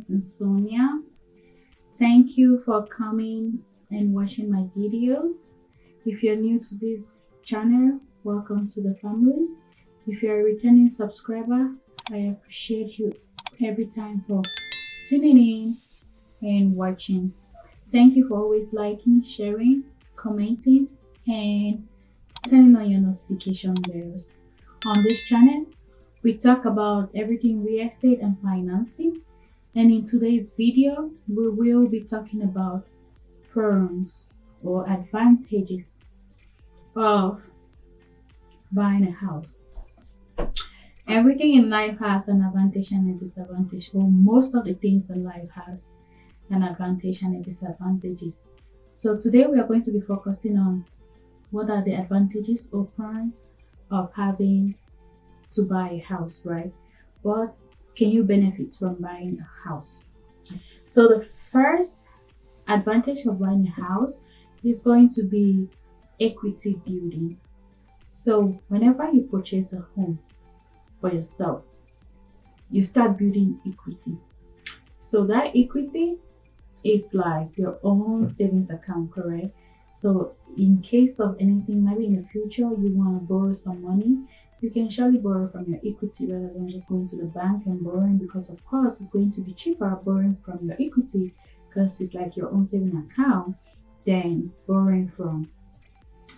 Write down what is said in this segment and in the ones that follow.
is Sonia. Thank you for coming and watching my videos. If you're new to this channel, welcome to the family. If you're a returning subscriber, I appreciate you every time for tuning in and watching. Thank you for always liking, sharing, commenting, and turning on your notification bells. On this channel, we talk about everything real estate and financing. And in today's video, we will be talking about pros or advantages of buying a house. Everything in life has an advantage and a disadvantage, or most of the things in life has an advantage and a disadvantages. So today we are going to be focusing on what are the advantages or pros of having to buy a house, right? What can you benefit from buying a house? So the first advantage of buying a house is going to be equity building. So whenever you purchase a home for yourself, you start building equity. So that equity, it's like your own savings account, correct? So in case of anything, maybe in the future you want to borrow some money, you can surely borrow from your equity rather than just going to the bank and borrowing, because of course it's going to be cheaper borrowing from your equity because it's like your own saving account than borrowing from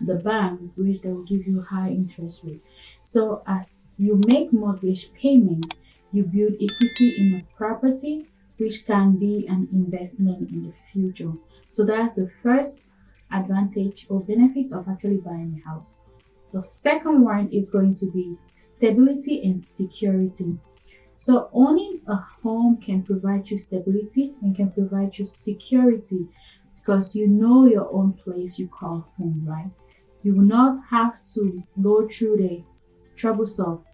the bank, which they will give you high interest rate. So as you make mortgage payment, you build equity in a property, which can be an investment in the future. So that's the first advantage or benefit of actually buying a house. The second one is going to be stability and security. So owning a home can provide you stability and can provide you security because you know your own place you call home, right? You will not have to go through the troublesome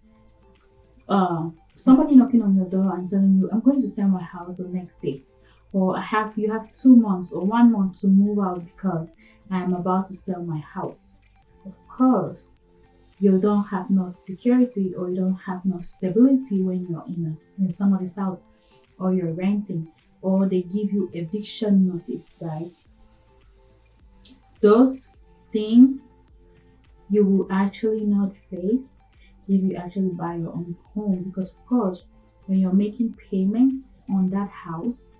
somebody knocking on your door and telling you, I'm going to sell my house the next day, or you have 2 months or 1 month to move out because I am about to sell my house. Of course, you don't have no security or you don't have no stability when you're in somebody's house, or you're renting, or they give you eviction notice, right? Those things you will actually not face if you actually buy your own home, because of course when you're making payments on that house,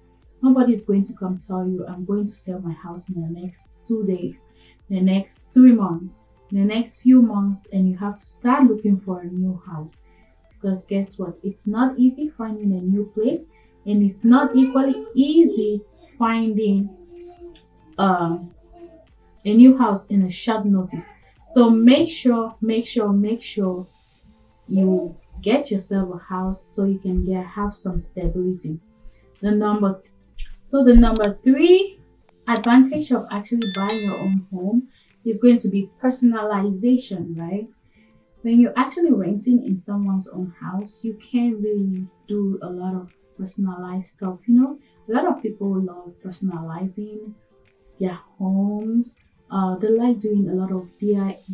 nobody is going to come tell you, I'm going to sell my house in the next 2 days, the next 3 months, the next few months, and you have to start looking for a new house. Because guess what? It's not easy finding a new place, and it's not equally easy finding a new house in a short notice. So make sure you get yourself a house so you can have some stability. The number 3 advantage of actually buying your own home is going to be personalization, right? When you're actually renting in someone's own house, you can't really do a lot of personalized stuff. You know, a lot of people love personalizing their homes. They like doing a lot of DIYs.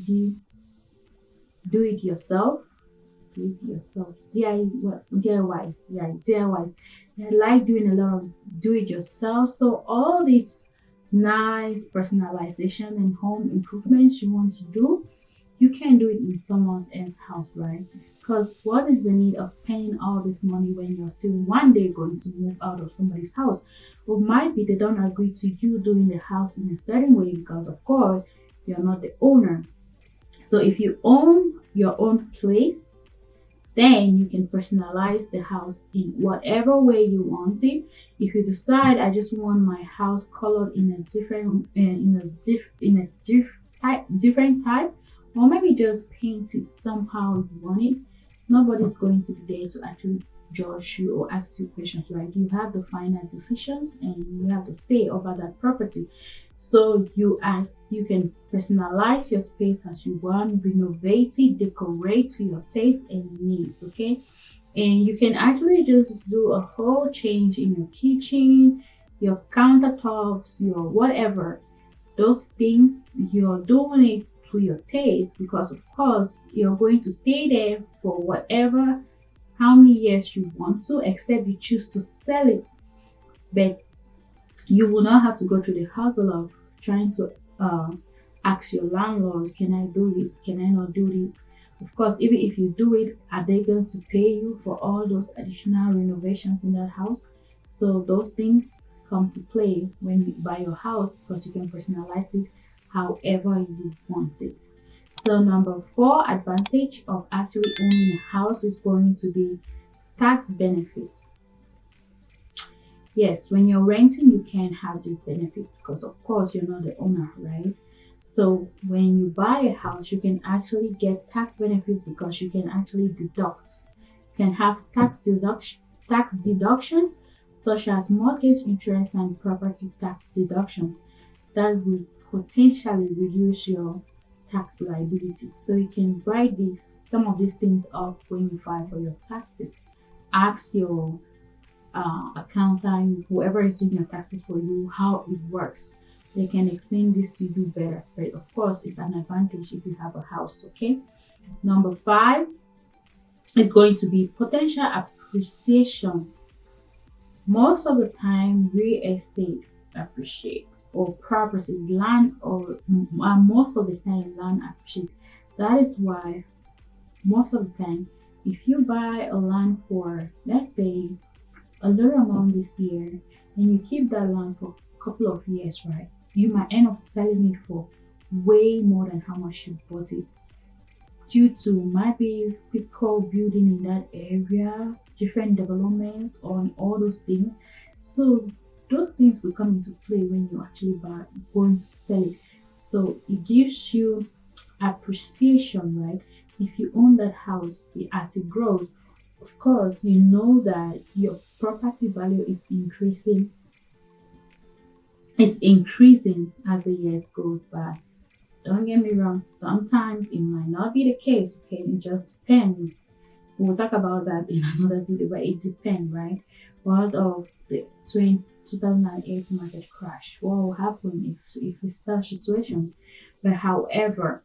Yeah, DIYs. They like doing a lot of do-it-yourself. So all these nice personalization and home improvements you want to do, you can do it in someone else's house, right? Because what is the need of spending all this money when you're still one day going to move out of somebody's house? Or might be they don't agree to you doing the house in a certain way because of course you're not the owner. So if you own your own place, then you can personalize the house in whatever way you want it. If you decide I just want my house colored in a different different type, or maybe just paint it somehow you want it, nobody's going to be there to actually judge you or ask you questions, right? You have the final decisions and you have to say over that property. So you can personalize your space as you want, renovate it, decorate to your taste and needs, okay? And you can actually just do a whole change in your kitchen, your countertops, your whatever. Those things, you're doing it to your taste because of course you're going to stay there for whatever how many years you want to, except you choose to sell it But you will not have to go through the hassle of trying to ask your landlord, can I do this? Can I not do this? Of course, even if you do it, are they going to pay you for all those additional renovations in that house? So those things come to play when you buy your house because you can personalize it however you want it. So number four advantage of actually owning a house is going to be tax benefits. Yes, when you're renting, you can have these benefits because, of course, you're not the owner, right? So when you buy a house, you can actually get tax benefits because you can actually deduct. You can have tax deductions such as mortgage interest and property tax deduction that will potentially reduce your tax liabilities. So you can write some of these things up when you file for your taxes. Ask your accountant, whoever is doing your taxes for you, how it works. They can explain this to you better. But of course, it's an advantage if you have a house. Okay. Number five is going to be potential appreciation. Most of the time, real estate appreciate or property, land, or most of the time, land appreciate. That is why most of the time, if you buy a land for, let's say, a little amount this year and you keep that land for a couple of years, right? You might end up selling it for way more than how much you bought it due to maybe people building in that area, different developments on all those things. So those things will come into play when you actually going to sell it. So it gives you appreciation, right? If you own that house, as it grows, of course, you know that your property value is increasing. It's increasing as the years go by. Don't get me wrong, sometimes it might not be the case, okay? It just depends. We'll talk about that in another video, but it depends, right? What of the 2008 market crash? What will happen if it's such situations? But however,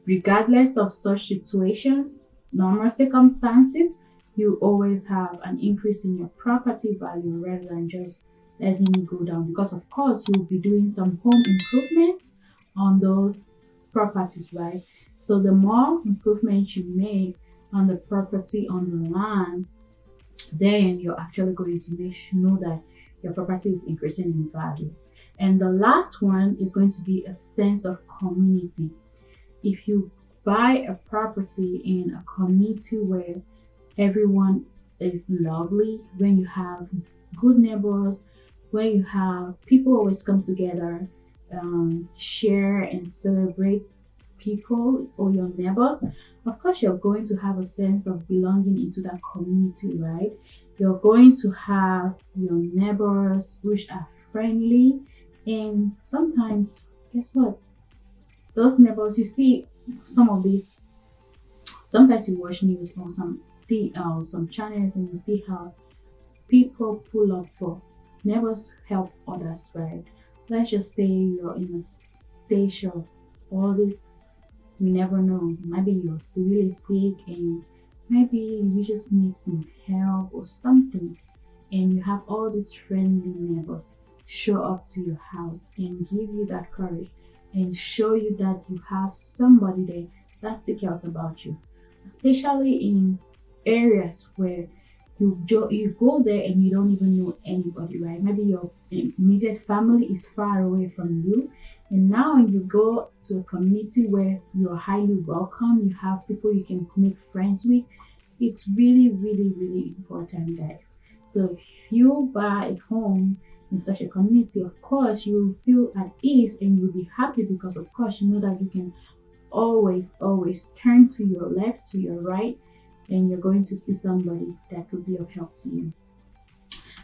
regardless of such situations, normal circumstances, you always have an increase in your property value rather than just letting it go down. Because of course, you'll be doing some home improvement on those properties, right? So the more improvements you make on the property, on the land, then you're actually going to know that your property is increasing in value. And the last one is going to be a sense of community. If you buy a property in a community where everyone is lovely, when you have good neighbors, where you have people always come together, share and celebrate people or your neighbors, of course you're going to have a sense of belonging into that community, right? You're going to have your neighbors which are friendly, and sometimes, guess what? Those neighbors, you see some of these, sometimes you watch news or some channels and you see how people pull up for neighbors help others, right? Let's just say you're in a stage of all this, you never know. Maybe you're really sick and maybe you just need some help or something, and you have all these friendly neighbors show up to your house and give you that courage and show you that you have somebody there that still cares about you, especially in areas where you go there and you don't even know anybody, right? Maybe your immediate family is far away from you, and now you go to a community where you're highly welcome, you have people you can make friends with. It's really, really, really important, guys. So if you buy a home in such a community, of course you will feel at ease and you'll be happy because of course you know that you can always turn to your left, to your right, and you're going to see somebody that could be of help to you.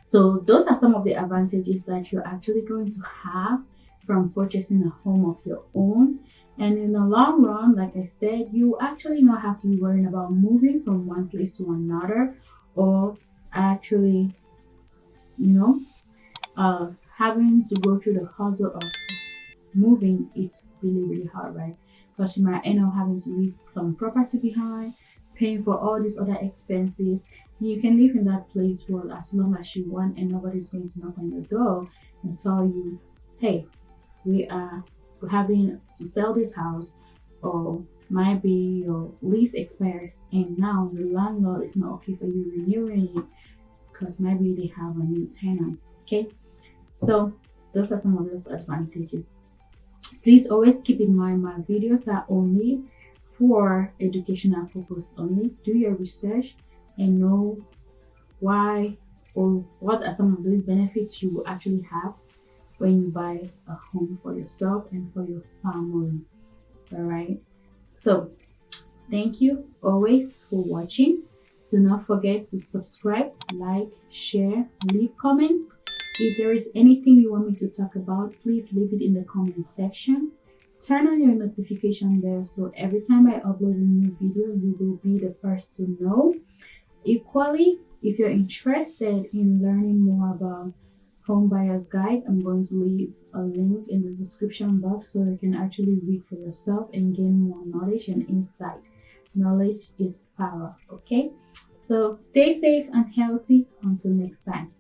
So those are some of the advantages that you're actually going to have from purchasing a home of your own. And in the long run, like I said, you actually not have to be worrying about moving from one place to another, or actually, having to go through the hustle of moving. It's really, really hard, right? Because you might end up having to leave some property behind, paying for all these other expenses. You can live in that place for as long as you want, and nobody's going to knock on your door and tell you, hey, we are having to sell this house, or maybe your lease expires and now the landlord is not okay for you renewing it because maybe they have a new tenant. Okay, so those are some of those advantages. Please always keep in mind my videos are only for educational purpose only. Do your research and know why or what are some of those benefits you will actually have when you buy a home for yourself and for your family. All right, so thank you always for watching. Do not forget to subscribe, like, share, leave comments. If there is anything you want me to talk about, please leave it in the comment section. Turn on your notification bell so every time I upload a new video, you will be the first to know. Equally, if you're interested in learning more about Home Buyers Guide, I'm going to leave a link in the description box so you can actually read for yourself and gain more knowledge and insight. Knowledge is power, okay? So stay safe and healthy until next time.